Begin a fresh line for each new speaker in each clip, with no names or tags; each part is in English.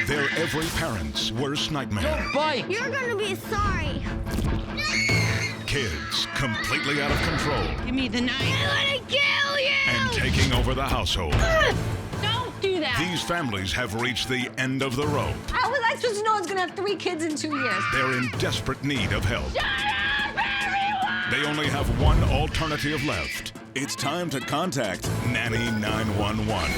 They're every parent's worst nightmare.
Bite!
You're gonna be sorry.
Kids completely out of control
Give me the knife.
I'm gonna kill you!
and taking over the household.
Don't do that!
These families have reached the end of the rope.
How was I supposed to know I was gonna have 3 kids in 2 years?
They're in desperate need of help.
Shut up, everyone!
They only have one alternative left. It's time to contact Nanny 911.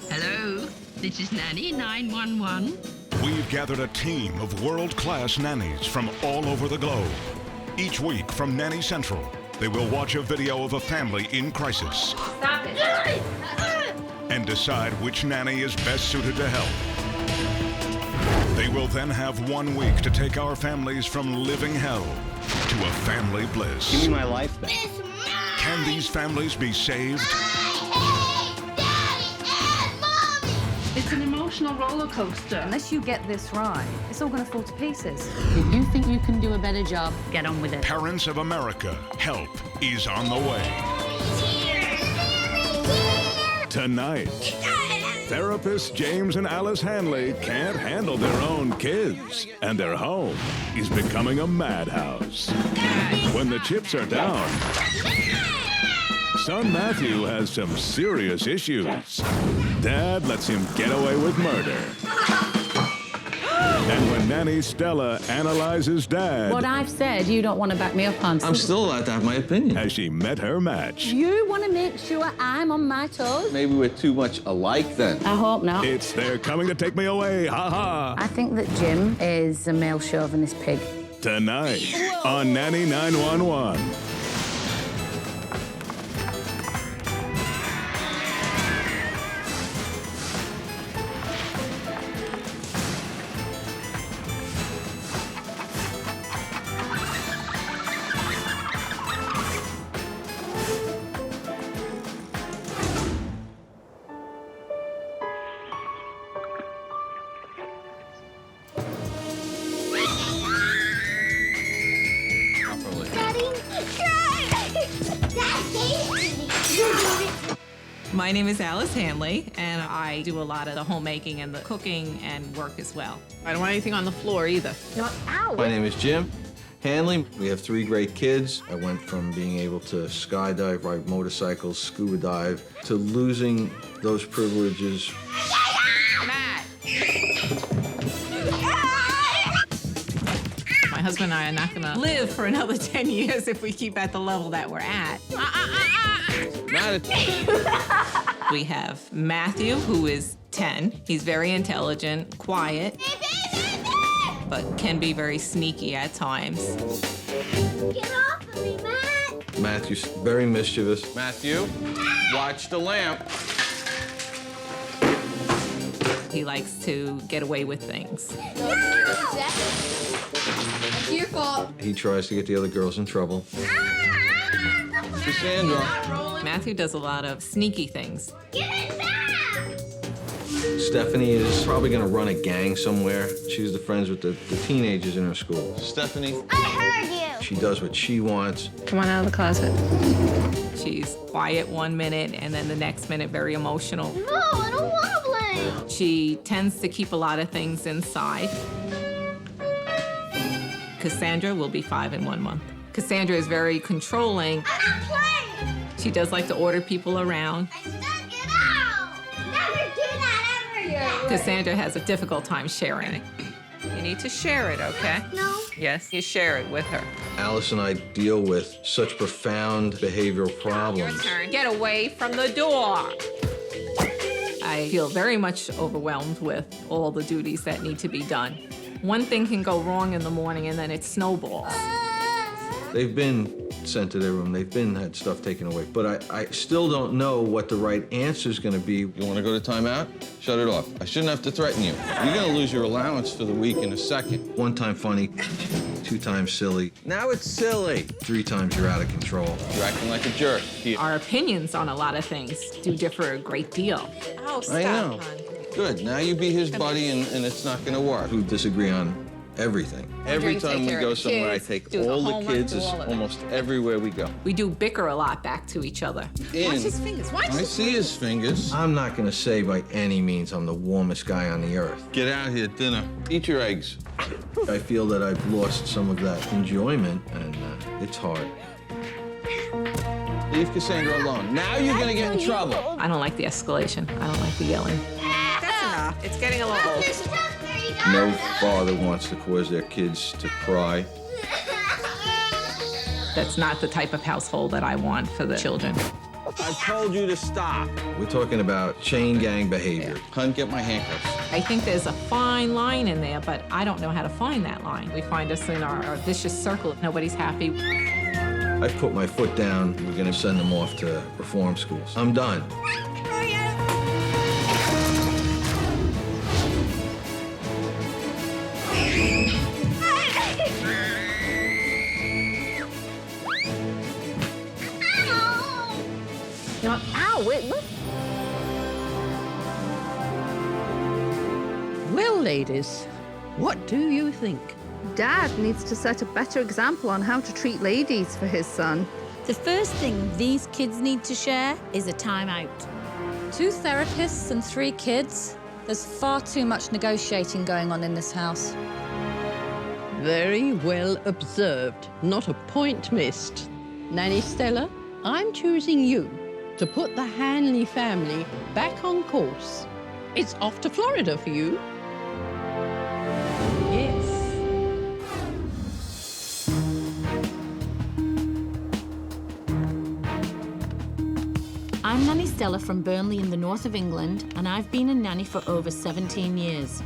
Hello, this is Nanny 911.
We've gathered a team of world-class nannies from all over the globe. Each week from Nanny Central, they will watch a video of a family in crisis
Stop it.
and decide which nanny is best suited to help. They will then have 1 week to take our families from living hell to a family bliss.
Give me my life back.
It's mine!
Can these families be saved?
I hate Daddy and Mommy!
It's an emotional roller coaster.
Unless you get this right, it's all gonna fall to pieces.
If you think you can do a better job, get on with it.
Parents of America, help is on the way. Tonight, therapists James and Alice Hanley can't handle their own kids, and their home is becoming a madhouse. When the chips are down, son Matthew has some serious issues. Dad lets him get away with murder. And when Nanny Stella analyzes Dad,
What I've said, you don't want to back me up on.
I'm still allowed to have my opinion.
has she met her match?
You want to make sure I'm on my toes?
Maybe we're too much alike then.
I hope not.
It's They're Coming to Take Me Away, ha-ha.
I think that Jim is a male chauvinist pig.
Tonight on Nanny 911.
My name is Alice Hanley, and I do a lot of the homemaking and the cooking and work as well. I don't want anything on the floor either.
My name is Jim Hanley. We have 3 great kids. I went from being able to skydive, ride motorcycles, scuba dive, to losing those privileges.
Matt! My husband and I are not gonna live for another 10 years if we keep at the level that we're at.
Matt,
We have Matthew, who is 10. He's very intelligent, quiet, but can be very sneaky at times.
Get off of me, Matt!
Matthew's very mischievous. Matthew, watch the lamp.
He likes to get away with things.
It's your fault.
He tries to get the other girls in trouble. Cassandra.
Matthew does a lot of sneaky things.
Give it back!
Stephanie is probably gonna run a gang somewhere. She's the friends with the teenagers in her school. Stephanie,
I heard you!
she does what she wants.
Come on out of the closet.
She's quiet one minute, and then the next minute very emotional.
No, I don't want to play!
She tends to keep a lot of things inside. Cassandra will be 5 in 1 month. Cassandra is very controlling.
I'm not playing!
She does like to order people around.
I stuck it out! Never do that ever again!
Cassandra has a difficult time sharing. You need to share it, okay?
No.
Yes, you share it with her.
Alice and I deal with such profound behavioral problems.
Get away from the door. I feel very much overwhelmed with all the duties that need to be done. One thing can go wrong in the morning and then it snowballs.
They've been sent to their room. They've been had stuff taken away. But I still don't know what the right answer is going to be. You want to go to timeout? Shut it off. I shouldn't have to threaten you. You're going to lose your allowance for the week in a second. 1 time funny, 2 times silly. Now it's silly. 3 times you're out of control. You're acting like a jerk.
Our opinions on a lot of things do differ a great deal.
I know. Good. Now you be his buddy, and it's not going to work. We disagree on everything. Every
you
time
take
we
care
go
of the
somewhere, I
kids,
take
do the
all the
homework,
kids.
do
It's
all of it.
almost everywhere we go.
We do bicker a lot back to each other.
In.
Watch his fingers. Watch
I
his
see his fingers. I'm not gonna say by any means I'm the warmest guy on the earth. Get out here, dinner. Eat your eggs. I feel that I've lost some of that enjoyment, and it's hard. Leave Cassandra alone. Now you're gonna get in trouble.
I don't like the escalation. I don't like the yelling. That's enough. It's getting a little old.
No father wants to cause their kids to cry.
That's not the type of household that I want for the children.
I told you to stop. We're talking about chain gang behavior. Hun, get my handcuffs.
I think there's a fine line in there, but I don't know how to find that line. We find us in our vicious circle. Nobody's happy.
I've put my foot down. We're gonna send them off to reform schools. I'm done.
Well, ladies, what do you think?
Dad needs to set a better example on how to treat ladies for his son.
The first thing these kids need to share is a timeout.
2 therapists and 3 kids. There's far too much negotiating going on in this house.
Very well observed. Not a point missed. Nanny Stella, I'm choosing you to put the Hanley family back on course. It's off to Florida for you. Yes.
I'm Nanny Stella from Burnley in the north of England, and I've been a nanny for over 17 years.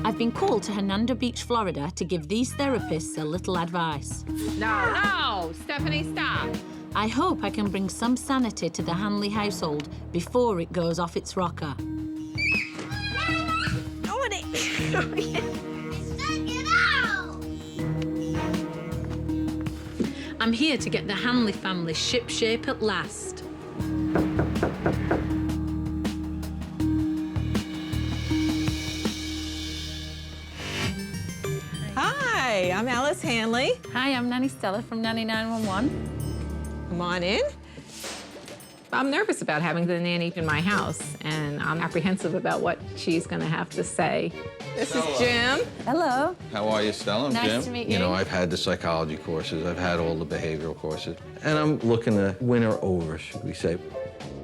I've been called to Hernando Beach, Florida, to give these therapists a little advice.
No, Stephanie, stop.
I hope I can bring some sanity to the Hanley household before it goes off its rocker. I'm here to get the Hanley family shipshape at last.
Hi, I'm Alice Hanley.
Hi, I'm Nanny Stella from Nanny 911.
Come on in. I'm nervous about having the nanny in my house, and I'm apprehensive about what she's going to have to say. This is Jim.
Hello.
How are you, Stella? I'm
Nice
Jim.
to meet
You know,
you.
I've had the psychology courses. I've had all the behavioral courses. And I'm looking to win her over, should we say.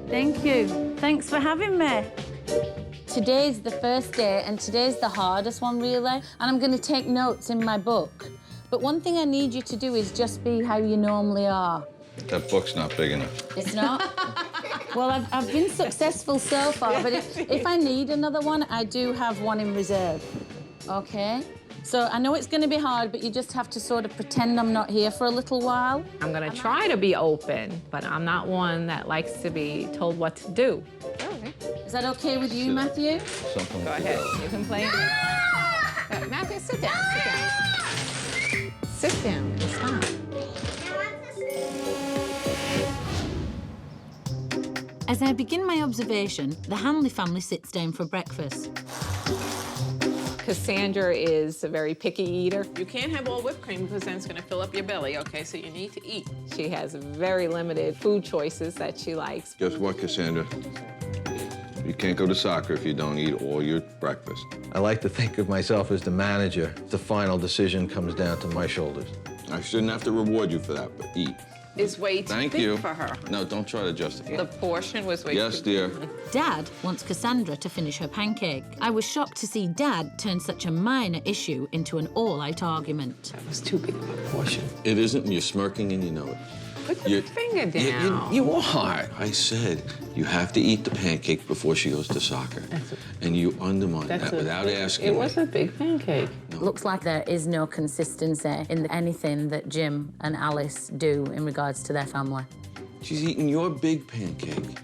Thank you. Thanks for having me. Today's the first day, and today's the hardest one, really. And I'm going to take notes in my book. But one thing I need you to do is just be how you normally are.
That book's not big enough.
It's not? Well, I've been successful so far, but if I need another one, I do have one in reserve. Okay? So I know it's going to be hard, but you just have to sort of pretend I'm not here for a little while.
I'm going to try to be open, but I'm not one that likes to be told what to do.
Is that okay with you, Matthew?
Something
Go
like
ahead.
that.
You can play. Matthew, sit down. Sit down. Sit down. It's fine.
As I begin my observation, the Hanley family sits down for breakfast.
Cassandra is a very picky eater.
You can't have all whipped cream because then it's going to fill up your belly, okay? So you need to eat.
She has very limited food choices that she likes.
Guess what, Cassandra? You can't go to soccer if you don't eat all your breakfast. I like to think of myself as the manager. The final decision comes down to my shoulders. I shouldn't have to reward you for that, but eat.
It's way too
Thank
big
you.
for her.
No, don't try to justify
The
it.
portion was way
Yes,
too
dear.
Dad wants Cassandra to finish her pancake. I was shocked to see Dad turn such a minor issue into an all-out argument.
It was too big of a portion.
It isn't, and you're smirking and you know it.
Put your finger down.
You are. I said you have to eat the pancake before she goes to soccer. And you undermine that without asking
It
me.
was a big pancake.
Looks like there is no consistency in anything that Jim and Alice do in regards to their family.
She's eating your big pancake.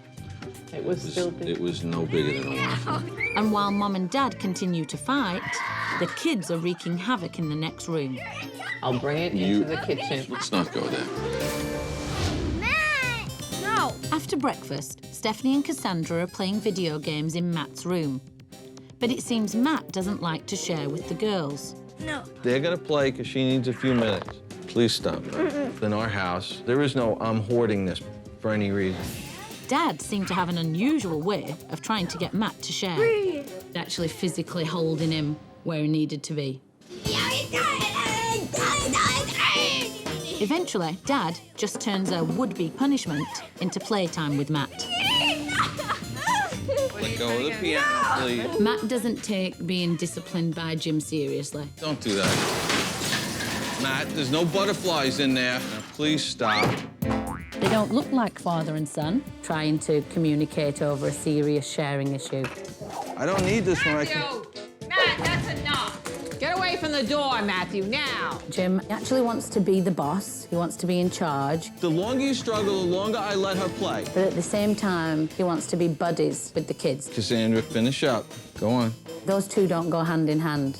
It was still big.
It was no bigger than a waffle.
And while Mom and Dad continue to fight, the kids are wreaking havoc in the next room.
I'll bring it into the kitchen.
Let's not go there.
After breakfast, Stephanie and Cassandra are playing video games in Matt's room. But it seems Matt doesn't like to share with the girls.
No.
They're gonna play because she needs a few minutes. Please stop. In our house, there is no I'm hoarding this for any reason.
Dad seemed to have an unusual way of trying to get Matt to share. Actually physically holding him where he needed to be. Eventually, Dad just turns a would-be punishment into playtime with Matt.
Let go of the piano, please.
Matt doesn't take being disciplined by Jim seriously.
Don't do that. Matt, there's no butterflies in there. Now, please stop.
They don't look like father and son, trying to communicate over a serious sharing issue.
I don't need this when I can...
Matt, that's enough. Get away from the door, Matthew, now.
Jim actually wants to be the boss. He wants to be in charge.
The longer you struggle, the longer I let her play.
But at the same time, he wants to be buddies with the kids.
Cassandra, finish up. Go on.
Those two don't go hand in hand.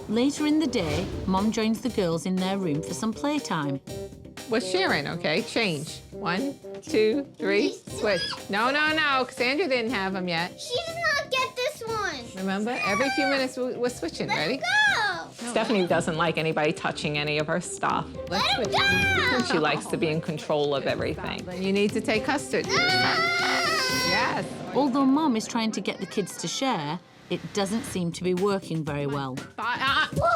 Later in the day, Mom joins the girls in their room for some playtime.
We're sharing, okay? Change. 1, 2, 3, switch. No, no, no. Cassandra didn't have them yet.
She did not get this one.
Remember? Every few minutes we're switching. Ready?
Go.
Stephanie doesn't like anybody touching any of her stuff. Let's
Let him
switch.
go.
She likes to be in control of everything. You need to take custody. Yes.
Although Mom is trying to get the kids to share, it doesn't seem to be working very well.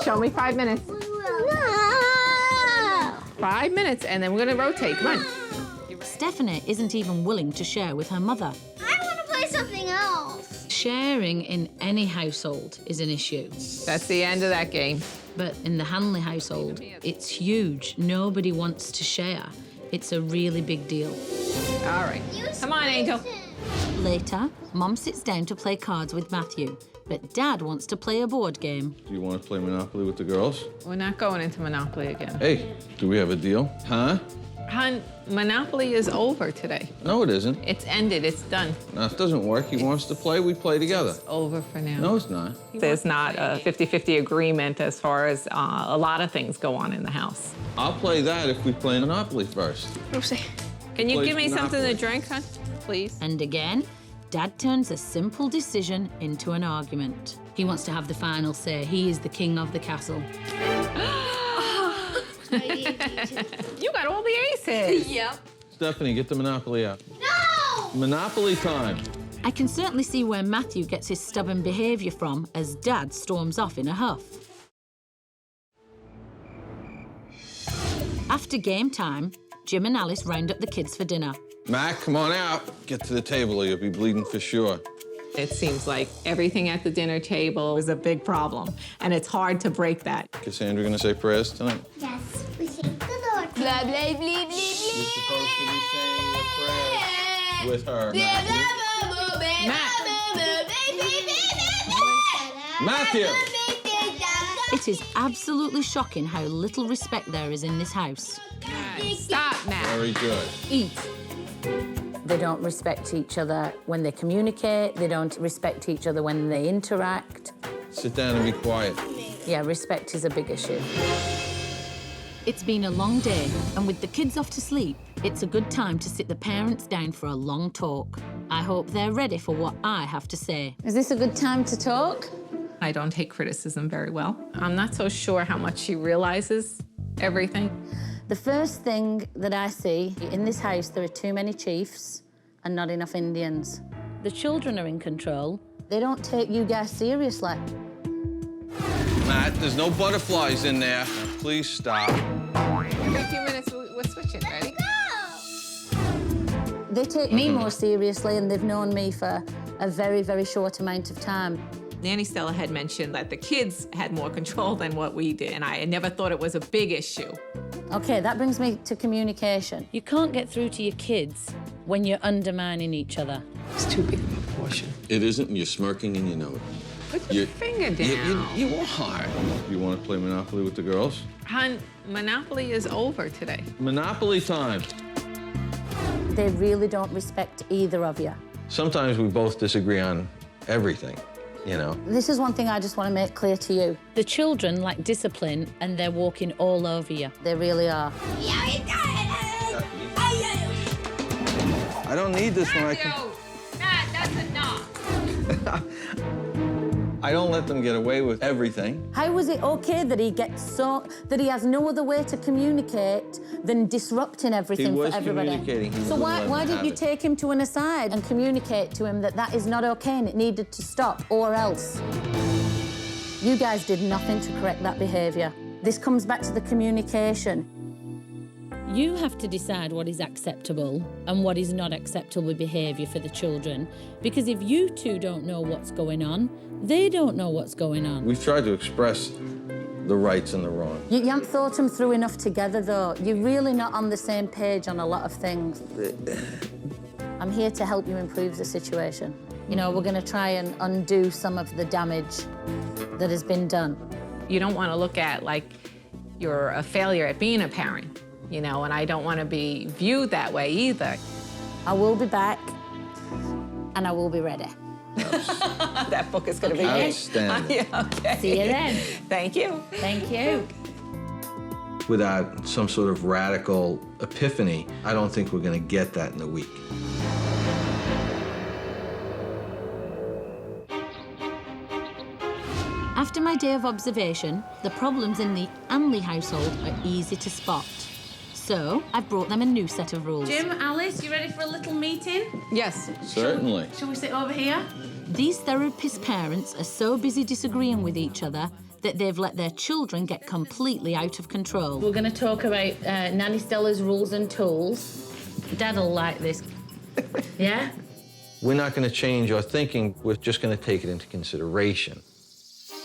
Show me 5 minutes.
No.
5 minutes, and then we're gonna rotate. Come on.
Stephanie isn't even willing to share with her mother.
I want to play something else.
Sharing in any household is an issue.
That's the end of that game.
But in the Hanley household, it's huge. Nobody wants to share. It's a really big deal.
All right. Come on, Angel.
Later, Mom sits down to play cards with Matthew, but Dad wants to play a board game.
Do you want to play Monopoly with the girls?
We're not going into Monopoly again.
Hey, do we have a deal? Huh?
Hon, Monopoly is over today.
No, it isn't.
It's ended. It's done.
No, it doesn't work. He wants to play, we play together.
Over for now.
No, it's not.
There's not a 50-50 agreement as far as a lot of things go on in the house.
I'll play that if we play Monopoly first.
Can you
Play
give me something to
Monopoly.
drink, hon? Please.
And again, Dad turns a simple decision into an argument. He wants to have the final say. He is the king of the castle.
You got all the aces.
Yep.
Stephanie, get the Monopoly out.
No.
Monopoly time.
I can certainly see where Matthew gets his stubborn behaviour from as Dad storms off in a huff. After game time, Jim and Alice round up the kids for dinner.
Mac, come on out. Get to the table or you'll be bleeding for sure.
It seems like everything at the dinner table is a big problem, and it's hard to break that.
Cassandra gonna say prayers tonight?
Yes. We sing the Lord. Blah, blah, blah, blah,
You're supposed to be saying your prayers with her. Matthew!
It is absolutely shocking how little respect there is in this house.
Stop, Matt.
Very good.
Eat.
They don't respect each other when they communicate. They don't respect each other when they interact.
Sit down and be quiet.
Yeah, respect is a big issue. It's been a long day, and with the kids off to sleep, it's a good time to sit the parents down for a long talk. I hope they're ready for what I have to say. Is this a good time to talk?
I don't take criticism very well. I'm not so sure how much she realizes everything.
The first thing that I see in this house, there are too many chiefs and not enough Indians. The children are in control. They don't take you guys seriously.
Matt, there's no butterflies in there. Please stop.
Every few minutes we're switching. Ready?
They take me more seriously, and they've known me for a very, very short amount of time.
Nanny Stella had mentioned that the kids had more control than what we did, and I never thought it was a big issue.
Okay, that brings me to communication. You can't get through to your kids when you're undermining each other.
It's too big of a portion.
It isn't, and you're smirking and you know it.
Put your finger down.
You are. You want to play Monopoly with the girls?
Hon, Monopoly is over today.
Monopoly time.
They really don't respect either of you.
Sometimes we both disagree on everything, you know.
This is one thing I just want to make clear to you. The children lack discipline, and they're walking all over you. They really are.
I don't need this when I can...
Matt,
I don't let them get away with everything.
How is it okay that he has no other way to communicate than disrupting everything for everybody?
Communicating.
So why didn't you take him to an aside and communicate to him that that is not okay and it needed to stop, or else? You guys did nothing to correct that behaviour. This comes back to the communication.
You have to decide what is acceptable and what is not acceptable behaviour for the children, because if you two don't know what's going on, they don't know what's going on.
We've tried to express the rights and the wrongs.
You haven't thought them through enough together, though. You're really not on the same page on a lot of things. I'm here to help you improve the situation. You know, we're going to try and undo some of the damage that has been done.
You don't want to look at like you're a failure at being a parent, you know, and I don't want to be viewed that way either.
I will be back, and I will be ready.
That book is going to be
outstanding.
Yeah, okay.
See you then.
Thank you.
Thank you.
Without some sort of radical epiphany, I don't think we're going to get that in a week.
After my day of observation, the problems in the Hanley household are easy to spot. So I've brought them a new set of rules.
Jim, Alice, you ready for a little meeting?
Yes.
Certainly.
Shall we sit over here?
These therapist parents are so busy disagreeing with each other that they've let their children get completely out of control.
We're going to talk about Nanny Stella's rules and tools. Dad'll like this. Yeah?
We're not going to change our thinking. We're just going to take it into consideration.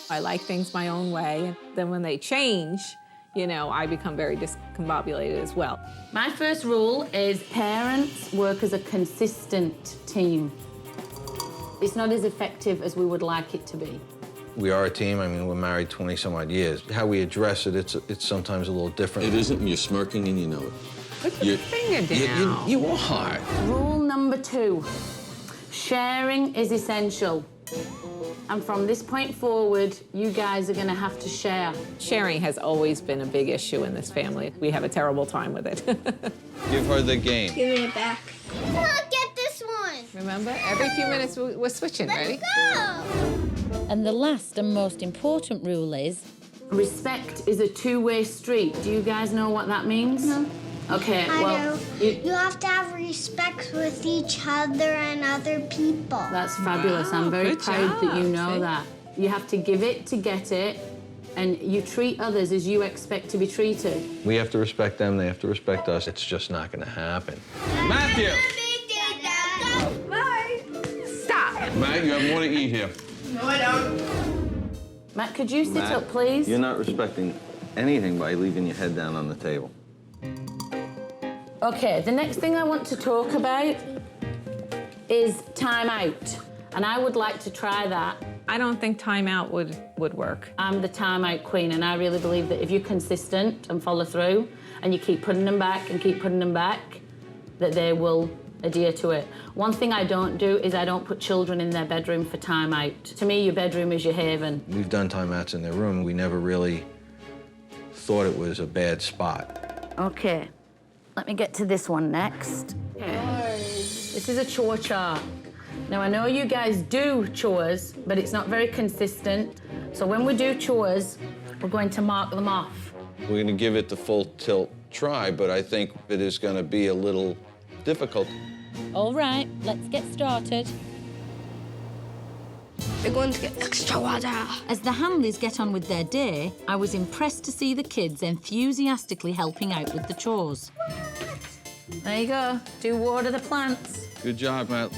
I like things my own way, and then when they change, you know, I become very discombobulated as well.
My first rule is parents work as a consistent team. It's not as effective as we would like it to be.
We are a team. I mean, we're married 20-some-odd years. How we address it, it's sometimes a little different.
It isn't, and you're smirking and you know it.
Put your finger down.
You are.
Rule number 2, sharing is essential. And from this point forward, you guys are going to have to share.
Sharing has always been a big issue in this family. We have a terrible time with it.
Give her the game.
Give me it back. Come on, get this one.
Remember? Every few minutes we're switching, ready?
Go.
And the last and most important rule is...
Respect is a two-way street. Do you guys know what that means?
No.
Okay,
I do. You have to have respect with each other and other people.
That's fabulous.
Wow,
I'm very
good
proud that you
job,
know
see?
that. You have to give it to get it, and you treat others as you expect to be treated.
We have to respect them. They have to respect us. It's just not going to happen. Matthew!
Bye.
Stop.
Matt, you have more to eat here.
No, I don't.
Matt, could you sit up, please?
You're not respecting anything by leaving your head down on the table.
Okay, the next thing I want to talk about is time out. And I would like to try that.
I don't think timeout would work.
I'm the time out queen, and I really believe that if you're consistent and follow through, and you keep putting them back and keep putting them back, that they will adhere to it. One thing I don't do is I don't put children in their bedroom for time out. To me, your bedroom is your haven.
We've done timeouts in their room. We never really thought it was a bad spot.
Okay, let me get to this one next. Okay. This is a chore chart. Now, I know you guys do chores, but it's not very consistent. So when we do chores, we're going to mark them off.
We're going to give it the full tilt try, but I think it is going to be a little difficult.
All right, let's get started.
We're going to get extra water.
As the Hanleys get on with their day, I was impressed to see the kids enthusiastically helping out with the chores.
There you go. Do water the plants.
Good job, Matt.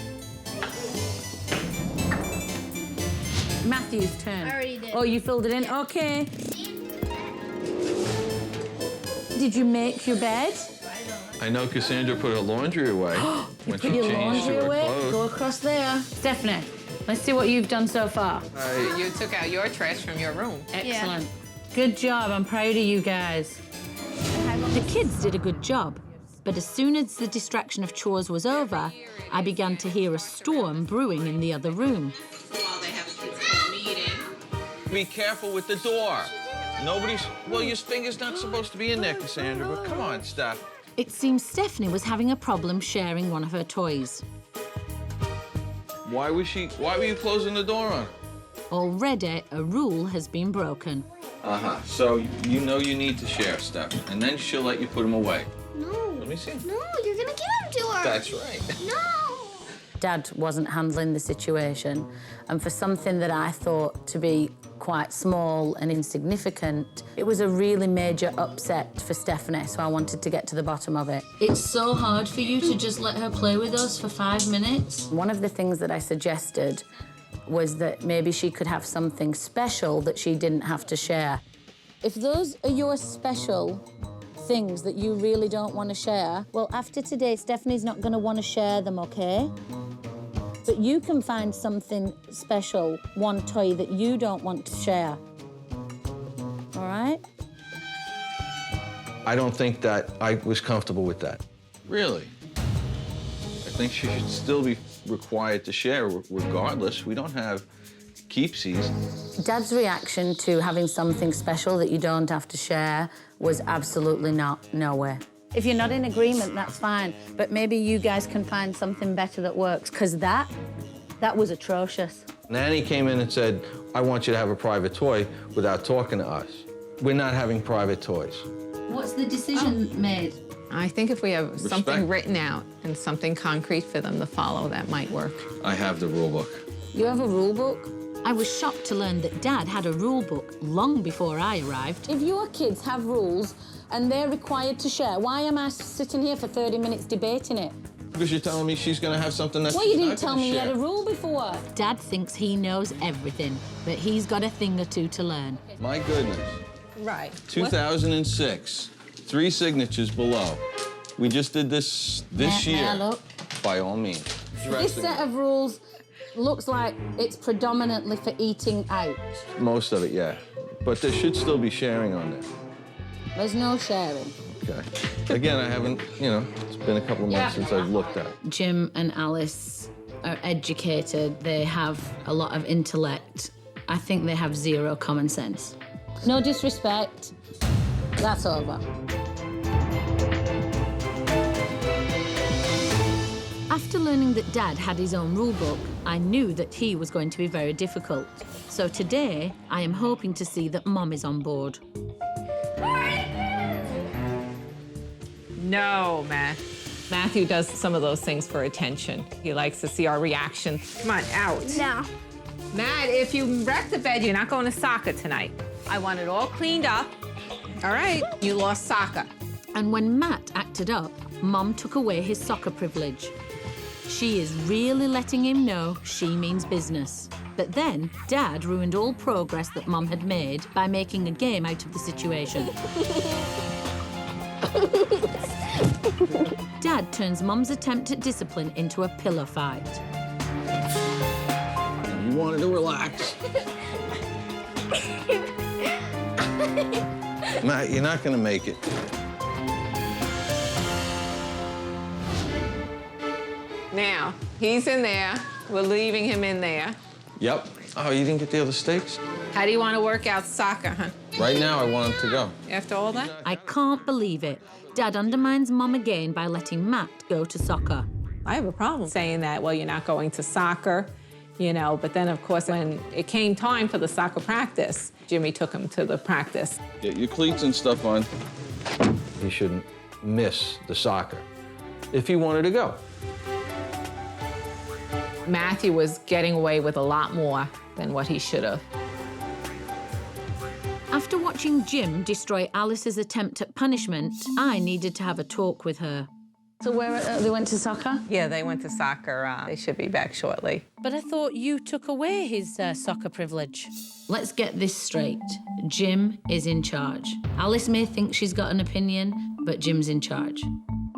Matthew's turn.
I already did.
Oh, you filled it in? Okay. Did you make your bed?
I know Cassandra put her laundry away when she
Put your
changed
laundry
to her
away.
clothes.
Go across there. Stephanie, let's see what you've done so far.
You took out your trash from your room.
Excellent. Good job. I'm proud of you guys.
The kids did a good job, but as soon as the distraction of chores was over, I began to hear a storm brewing in the other room.
While they have a kids' meeting.
Be careful with the door. Well, your finger's not supposed to be in there, Cassandra, but come on, Steph.
It seems Stephanie was having a problem sharing one of her toys.
Why were you closing the door on her?
Already, a rule has been broken.
Uh-huh. So you know you need to share stuff, and then she'll let you put them away.
No.
Let me see.
No, you're gonna give them to her.
That's right.
No.
Dad wasn't handling the situation, and for something that I thought to be quite small and insignificant, it was a really major upset for Stephanie, so I wanted to get to the bottom of it.
It's so hard for you to just let her play with us for 5 minutes.
One of the things that I suggested was that maybe she could have something special that she didn't have to share. If those are your special things that you really don't want to share, well, after today, Stephanie's not going to want to share them, OK? But you can find something special, one toy that you don't want to share. All right?
I don't think that I was comfortable with that. Really? I think she should still be required to share regardless. We don't have keepsies.
Dad's reaction to having something special that you don't have to share was absolutely no way. If you're not in agreement, that's fine, but maybe you guys can find something better that works, because that was atrocious.
Nanny came in and said, I want you to have a private toy without talking to us. We're not having private toys.
What's the decision made?
I think if we have something written out and something concrete for them to follow, that might work.
I have the rule book.
You have a rule book?
I was shocked to learn that Dad had a rule book long before I arrived.
If your kids have rules and they're required to share, why am I sitting here for 30 minutes debating it?
Because you're telling me she's going to have something that's
Well, you didn't
not
tell
gonna
me you
share.
had a rule before.
Dad thinks he knows everything, but he's got a thing or two to learn.
My goodness.
Right.
2006, 3 signatures below. We just did this year.
Look.
By all means.
This set of rules looks like it's predominantly for eating out.
Most of it, yeah. But there should still be sharing on there.
There's no sharing.
Okay. Again, I haven't, it's been a couple of months since I've looked at it.
Jim and Alice are educated. They have a lot of intellect. I think they have 0 common sense.
No disrespect. That's over.
After learning that Dad had his own rule book, I knew that he was going to be very difficult. So today, I am hoping to see that Mom is on board.
No, Matt. Matthew does some of those things for attention. He likes to see our reaction. Come on, out.
No.
Matt, if you wreck the bed, you're not going to soccer tonight. I want it all cleaned up. All right, you lost soccer.
And when Matt acted up, Mom took away his soccer privilege. She is really letting him know she means business. But then, Dad ruined all progress that Mom had made by making a game out of the situation. Dad turns Mom's attempt at discipline into a pillow fight.
You wanted to relax. Matt, you're not going to make it.
Now, he's in there. We're leaving him in there.
Yep. Oh, you didn't get the other steaks?
How do you want to work out soccer, huh?
Right now, I want him to go.
After all that?
I can't believe it. Dad undermines Mom again by letting Matt go to soccer.
I have a problem saying that, well, you're not going to soccer, but then, of course, when it came time for the soccer practice, Jimmy took him to the practice.
Get your cleats and stuff on. He shouldn't miss the soccer if he wanted to go.
Matthew was getting away with a lot more than what he should have.
After watching Jim destroy Alice's attempt at punishment, I needed to have a talk with her.
So they went to soccer?
Yeah, they went to soccer. They should be back shortly.
But I thought you took away his soccer privilege. Let's get this straight. Jim is in charge. Alice may think she's got an opinion, but Jim's in charge.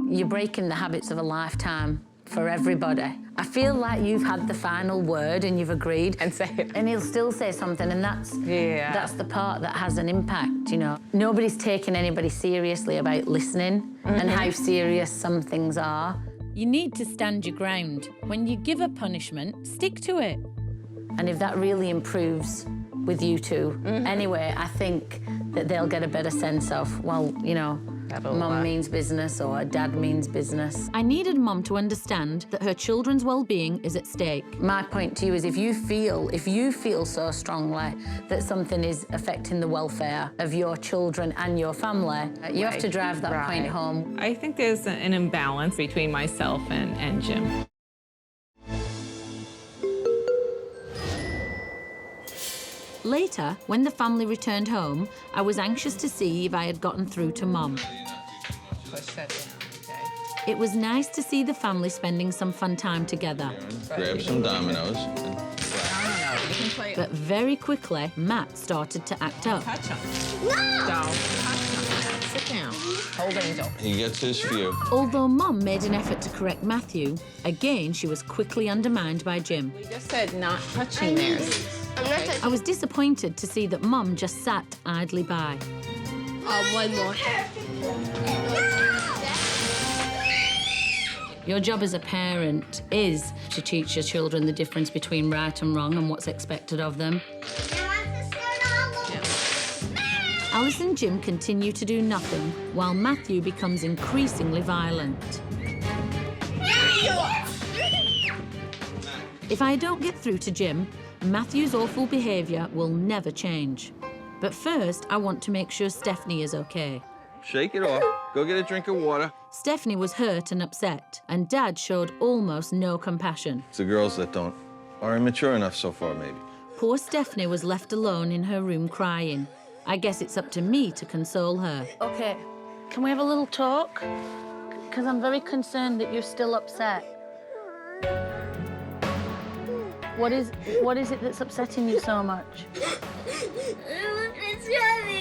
You're breaking the habits of a lifetime for everybody. I feel like you've had the final word and you've agreed.
And say it.
And he'll still say something, and that's the part that has an impact, Nobody's taking anybody seriously about listening and how serious some things are.
You need to stand your ground. When you give a punishment, stick to it.
And if that really improves with you two, anyway, I think that they'll get a better sense of, well, Mum means business or Dad means business.
I needed Mum to understand that her children's well-being is at stake.
My point to you is if you feel so strongly that something is affecting the welfare of your children and your family, you have to drive that point home.
I think there's an imbalance between myself and Jim.
Later, when the family returned home, I was anxious to see if I had gotten through to Mum.
Push that down, okay.
It was nice to see the family spending some fun time together.
Grab some dominoes.
You can play.
But very quickly, Matt started to act up.
Touch him. No! Don't touch him. Sit down. Hold Angel.
He gets his few.
Although Mum made an effort to correct Matthew, again she was quickly undermined by Jim.
We just said not touching theirs.
I was disappointed to see that Mum just sat idly by.
One more.
Your job as a parent is to teach your children the difference between right and wrong and what's expected of them.
Alice and Jim continue to do nothing, while Matthew becomes increasingly violent. If I don't get through to Jim, Matthew's awful behaviour will never change. But first, I want to make sure Stephanie is okay.
Shake it off. Go get a drink of water.
Stephanie was hurt and upset, and Dad showed almost no compassion.
It's the girls that are immature enough so far, maybe.
Poor Stephanie was left alone in her room crying. I guess it's up to me to console her.
Okay, can we have a little talk? Because I'm very concerned that you're still upset. What is it that's upsetting you so much?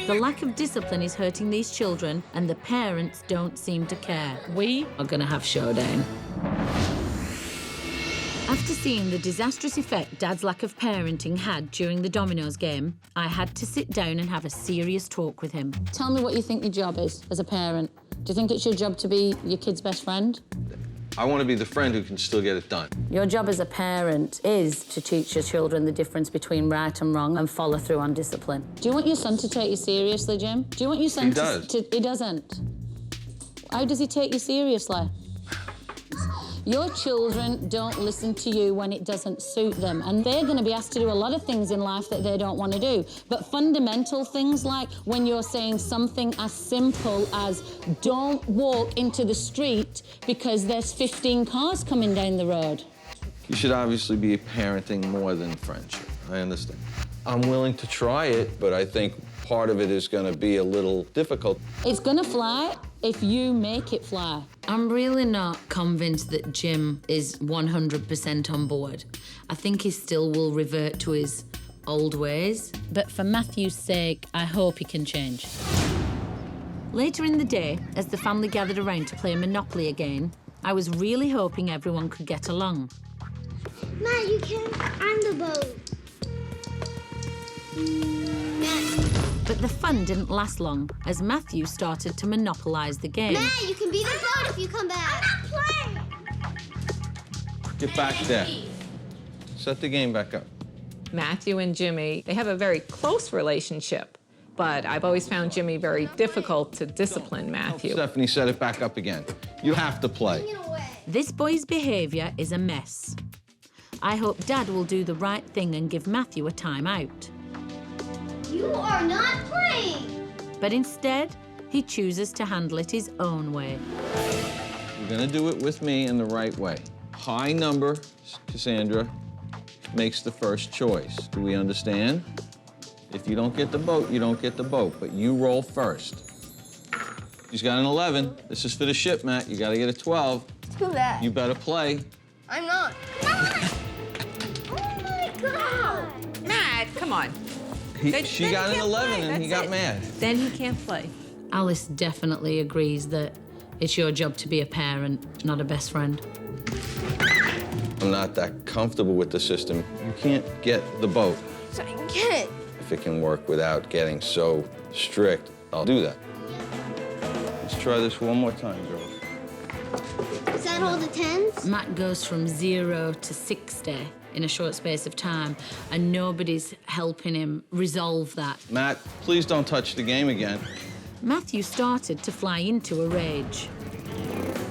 The lack of discipline is hurting these children, and the parents don't seem to care. We are going to have Showdown. After seeing the disastrous effect Dad's lack of parenting had during the dominoes game, I had to sit down and have a serious talk with him.
Tell me what you think your job is as a parent. Do you think it's your job to be your kid's best friend?
I want to be the friend who can still get it done.
Your job as a parent is to teach your children the difference between right and wrong and follow through on discipline. Do you want your son to take you seriously, Jim? Do you want your son to... He doesn't. How does he take you seriously? Your children don't listen to you when it doesn't suit them, and they're going to be asked to do a lot of things in life that they don't want to do. But fundamental things like when you're saying something as simple as don't walk into the street because there's 15 cars coming down the road.
You should obviously be parenting more than friendship. I understand. I'm willing to try it, but I think part of it is going to be a little difficult.
It's going to fly if you make it fly.
I'm really not convinced that Jim is 100% on board. I think he still will revert to his old ways.
But for Matthew's sake, I hope he can change.
Later in the day, as the family gathered around to play Monopoly again, I was really hoping everyone could get along.
Matt, you can't. I'm the boat.
But the fun didn't last long, as Matthew started to monopolise the game.
Matt, you can be the boat if you come back. I'm not playing.
Get back there. Set the game back up.
Matthew and Jimmy, they have a very close relationship, but I've always found Jimmy very difficult to discipline Matthew.
Stephanie, set it back up again. You have to play.
This boy's behaviour is a mess. I hope Dad will do the right thing and give Matthew a time-out.
You are not playing.
But instead, he chooses to handle it his own way.
You're gonna do it with me in the right way. High number, Cassandra, makes the first choice. Do we understand? If you don't get the boat, you don't get the boat, but you roll first. He's got an 11. This is for the ship, Matt. You gotta get a 12.
Too bad.
You better play.
I'm not. Oh my God.
Matt, come on.
She got an 11 and he got mad.
Then he can't play.
Alice definitely agrees that it's your job to be a parent, not a best friend.
I'm not that comfortable with the system. You can't get the boat.
So I can get it.
If it can work without getting so strict, I'll do that. Let's try this one more time, girls.
Is that all the 10s?
Matt goes from 0 to 60 in a short space of time, and nobody's helping him resolve that.
Matt, please don't touch the game again.
Matthew started to fly into a rage.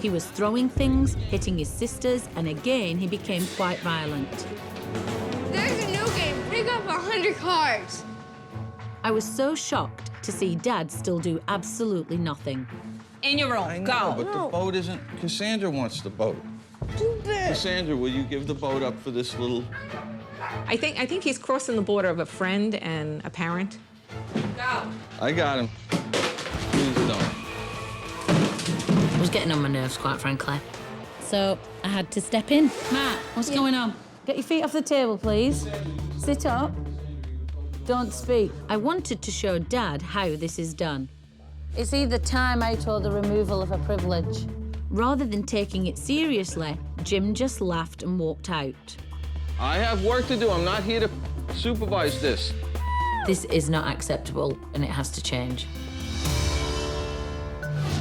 He was throwing things, hitting his sisters, and again he became quite violent.
There's a new game. Pick up 100 cards.
I was so shocked to see Dad still do absolutely nothing.
In your room,
I know,
go.
but the boat isn't... Cassandra wants the boat.
Too bad.
Cassandra, will you give the boat up for this little...
I think he's crossing the border of a friend and a parent. Go.
I got him. Please don't.
It was getting on my nerves, quite frankly.
So I had to step in. Matt, what's going on? Get your feet off the table, please. Sit up. Don't speak.
I wanted to show Dad how this is done.
It's either time out or the removal of a privilege.
Rather than taking it seriously, Jim just laughed and walked out.
I have work to do. I'm not here to supervise this.
This is not acceptable, and it has to change.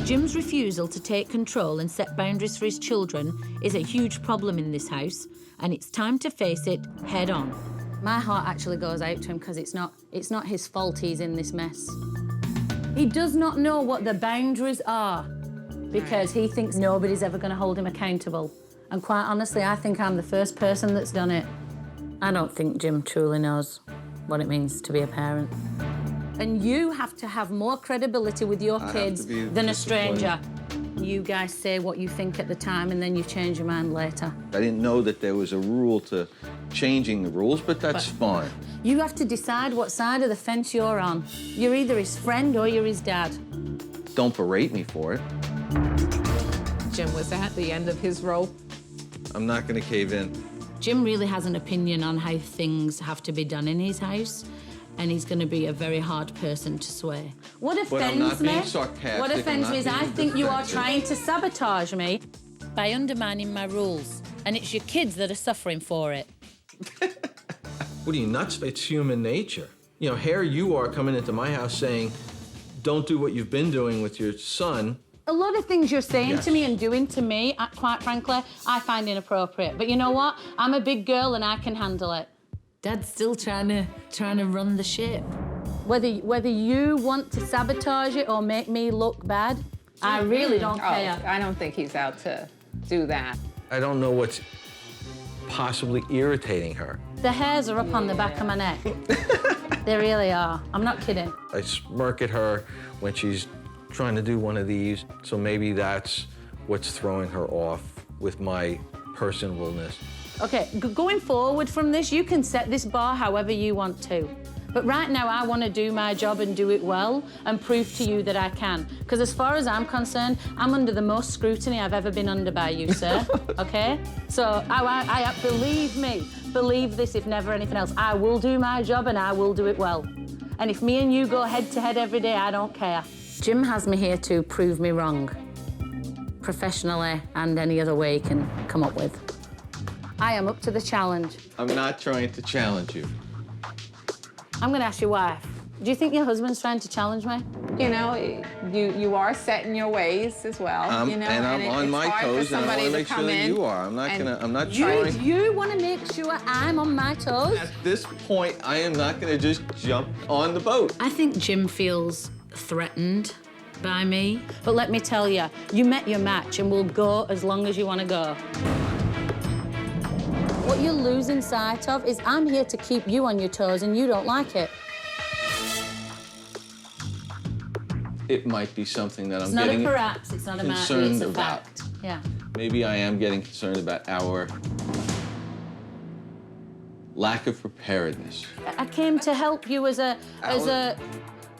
Jim's refusal to take control and set boundaries for his children is a huge problem in this house, and it's time to face it head on.
My heart actually goes out to him because it's not his fault he's in this mess. He does not know what the boundaries are because he thinks nobody's ever going to hold him accountable. And quite honestly, I think I'm the first person that's done it.
I don't think Jim truly knows what it means to be a parent.
And you have to have more credibility with your kids than a stranger. You guys say what you think at the time and then you change your mind later.
I didn't know that there was a rule to changing the rules, but that's fine.
You have to decide what side of the fence you're on. You're either his friend or you're his dad.
Don't berate me for it.
Jim was at the end of his rope.
I'm not going to cave in.
Jim really has an opinion on how things have to be done in his house, and he's going to be a very hard person to sway.
What
But I'm
offends
not being
me?
sarcastic.
What offends me is I think you are trying to sabotage me.
By undermining my rules, and it's your kids that are suffering for it.
What are you, nuts? It's human nature. You know, here you are coming into my house saying, don't do what you've been doing with your son.
A lot of things you're saying
Yes.
to me and doing to me, quite frankly, I find inappropriate. But you know what? I'm a big girl and I can handle it.
Dad's still trying to run the ship.
Whether you want to sabotage it or make me look bad, I really don't care.
I don't think he's out to do that.
I don't know what's possibly irritating her.
The hairs are up on the back of my neck. They really are. I'm not kidding.
I smirk at her when she's trying to do one of these, so maybe that's what's throwing her off with my personableness.
Okay, going forward from this, you can set this bar however you want to. But right now, I want to do my job and do it well and prove to you that I can. Because as far as I'm concerned, I'm under the most scrutiny I've ever been under by you, sir, okay? So I believe me, believe this if never anything else. I will do my job and I will do it well. And if me and you go head to head every day, I don't care. Jim has me here to prove me wrong, professionally and any other way he can come up with. I am up to the challenge.
I'm not trying to challenge you.
I'm going to ask your wife. Do you think your husband's trying to challenge me?
You know, you are set in your ways as well. You know,
and I'm on my toes, and I want to make sure that you are. I'm not trying.
You want to make sure I'm on my toes?
At this point, I am not going to just jump on the boat.
I think Jim feels threatened by me.
But let me tell you, you met your match and we'll go as long as you want to go. What you're losing sight of is I'm here to keep you on your toes and you don't like it.
It might be something that I'm
It's not
getting
a perhaps, it's not a matter,
concerned
it's a
about.
fact. Yeah.
Maybe I am getting concerned about our lack of preparedness.
I came to help you as a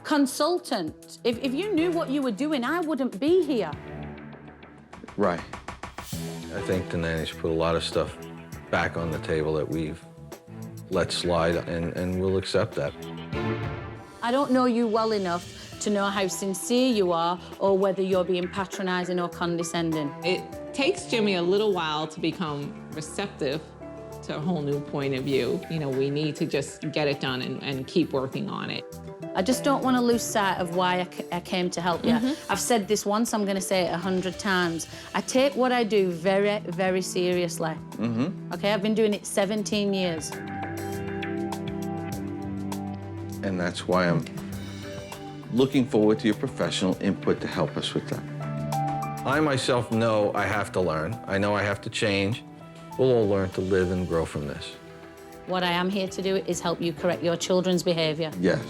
consultant. If you knew what you were doing, I wouldn't be here.
Right. I think the nanny's put a lot of stuff back on the table that we've let slide, and we'll accept that.
I don't know you well enough to know how sincere you are or whether you're being patronising or condescending.
It takes Jimmy a little while to become receptive to a whole new point of view. You know, we need to just get it done and keep working on it.
I just don't want to lose sight of why I came to help you. I've said this once, I'm going to say it 100 times. I take what I do very, very seriously. Okay, I've been doing it 17 years.
And that's why I'm looking forward to your professional input to help us with that. I myself know I have to learn. I know I have to change. We'll all learn to live and grow from this.
What I am here to do is help you correct your children's behaviour.
Yes.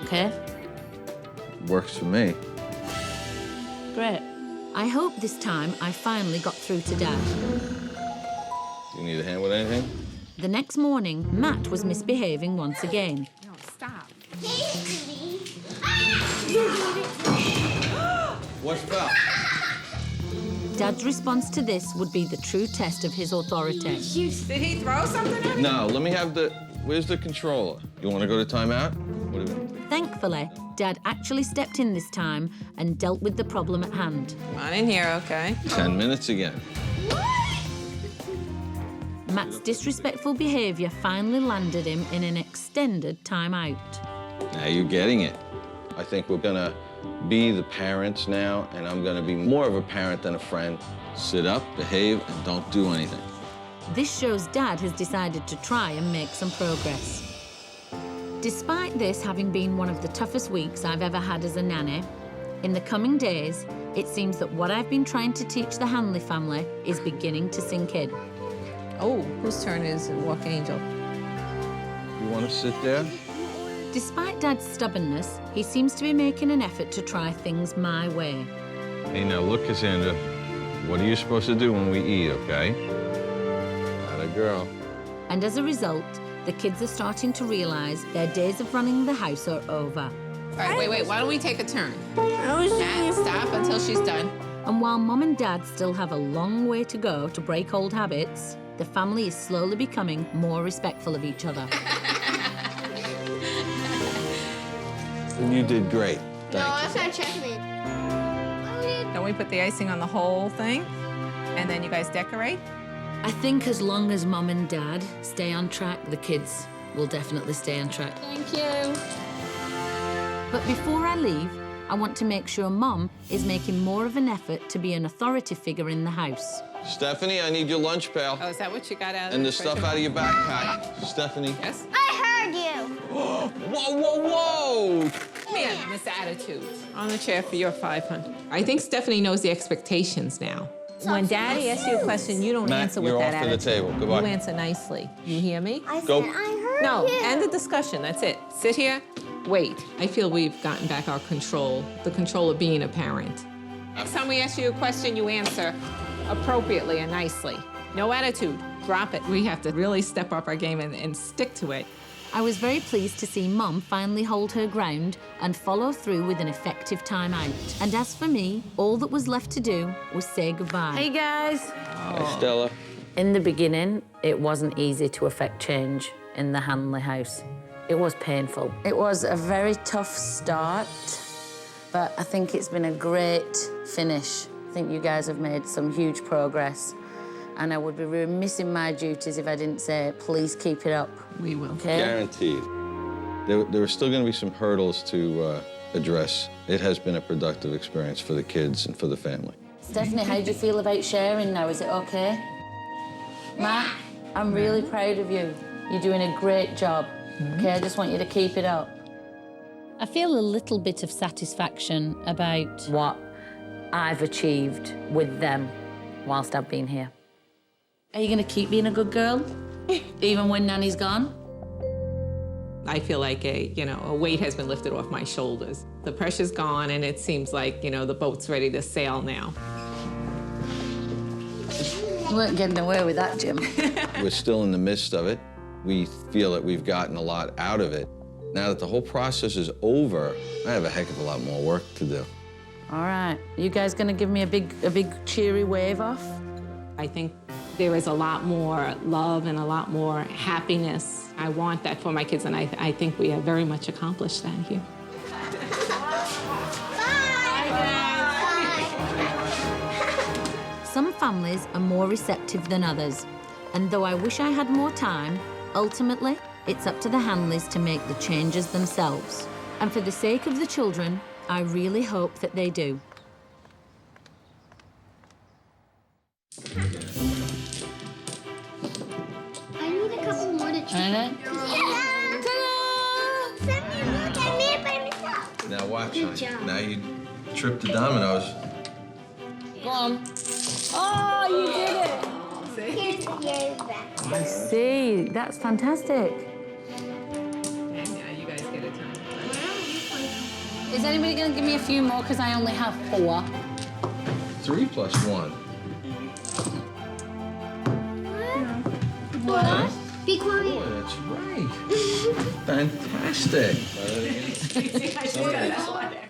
Okay?
Works for me.
Great.
I hope this time I finally got through to Dad.
You need a hand with anything?
The next morning, Matt was misbehaving once again.
No, stop.
What's about?
Dad's response to this would be the true test of his authority.
Did he throw something at you?
No, let me have the... Where's the controller? You want to go to timeout? What do you mean?
Thankfully, Dad actually stepped in this time and dealt with the problem at hand.
Come on in here, okay?
10 minutes again.
Matt's disrespectful behaviour finally landed him in an extended timeout.
Now you're getting it. I think we're gonna be the parents now, and I'm gonna be more of a parent than a friend. Sit up, behave, and don't do anything.
This shows Dad has decided to try and make some progress. Despite this having been one of the toughest weeks I've ever had as a nanny, in the coming days, it seems that what I've been trying to teach the Hanley family is beginning to sink in.
Oh, whose turn is Walk Angel?
You wanna sit there?
Despite Dad's stubbornness, he seems to be making an effort to try things my way.
Hey, now look, Cassandra. What are you supposed to do when we eat, okay? Not a girl.
And as a result, the kids are starting to realise their days of running the house are over.
All right, wait. Why don't we take a turn? Matt, stop until she's done.
And while Mum and Dad still have a long way to go to break old habits, the family is slowly becoming more respectful of each other.
And you did great.
No,
Thank
that's not checkmate.
Don't we put the icing on the whole thing? And then you guys decorate?
I think as long as Mum and Dad stay on track, the kids will definitely stay on track.
Thank you.
But before I leave, I want to make sure Mum is making more of an effort to be an authority figure in the house.
Stephanie, I need your lunch pail.
Oh, is that what you got out of
And the
fridge?
stuff out of your backpack. Stephanie.
Yes?
I heard you.
Whoa, whoa, whoa!
Come here, Miss Attitude. On the chair for your 500. I think Stephanie knows the expectations now. When Daddy asks you a question, you don't
Matt,
answer with
you're
that
off to
attitude.
the table. Goodbye.
You answer nicely. You hear me?
I said
Go.
I heard
No,
you.
end the discussion. That's it. Sit here, wait. I feel we've gotten back our control, the control of being a parent. Next time we ask you a question, you answer appropriately and nicely. No attitude. Drop it. We have to really step up our game and stick to it.
I was very pleased to see Mum finally hold her ground and follow through with an effective timeout. And as for me, all that was left to do was say goodbye.
Hey, guys.
Hi, Stella.
In the beginning, it wasn't easy to affect change in the Hanley house. It was painful. It was a very tough start, but I think it's been a great finish. I think you guys have made some huge progress, and I would be remiss in my duties if I didn't say, please keep it up.
We will.
Okay?
Guaranteed. There are still going to be some hurdles to address. It has been a productive experience for the kids and for the family.
Stephanie, how do you feel about sharing now? Is it okay? Matt, I'm really proud of you. You're doing a great job. Okay, I just want you to keep it up.
I feel a little bit of satisfaction about
What I've achieved with them whilst I've been here. Are you going to keep being a good girl, even when Nanny's gone?
I feel like a weight has been lifted off my shoulders. The pressure's gone, and it seems like, the boat's ready to sail now.
You weren't getting away with that, Jim.
We're still in the midst of it. We feel that we've gotten a lot out of it. Now that the whole process is over, I have a heck of a lot more work to do.
All right. You guys going to give me a big cheery wave off?
I think there is a lot more love and a lot more happiness. I want that for my kids, and I think we have very much accomplished that here.
some families are more receptive than others. And though I wish I had more time, ultimately, it's up to the Hanleys to make the changes themselves. And for the sake of the children, I really hope that they do.
I need a couple more to chew.
Ta-da!
Ta-da! Sammy, look at me!
watch,
Good
honey.
job.
Now you tripped the dominoes.
Go on. Oh, you did it.
Here's your back.
I see. That's fantastic.
And now you guys get a turn.
Is anybody going to give me a few more? Because I only have 4.
3 plus 1.
What? Be
Boy,
quiet.
that's right. Fantastic.
I should have that one.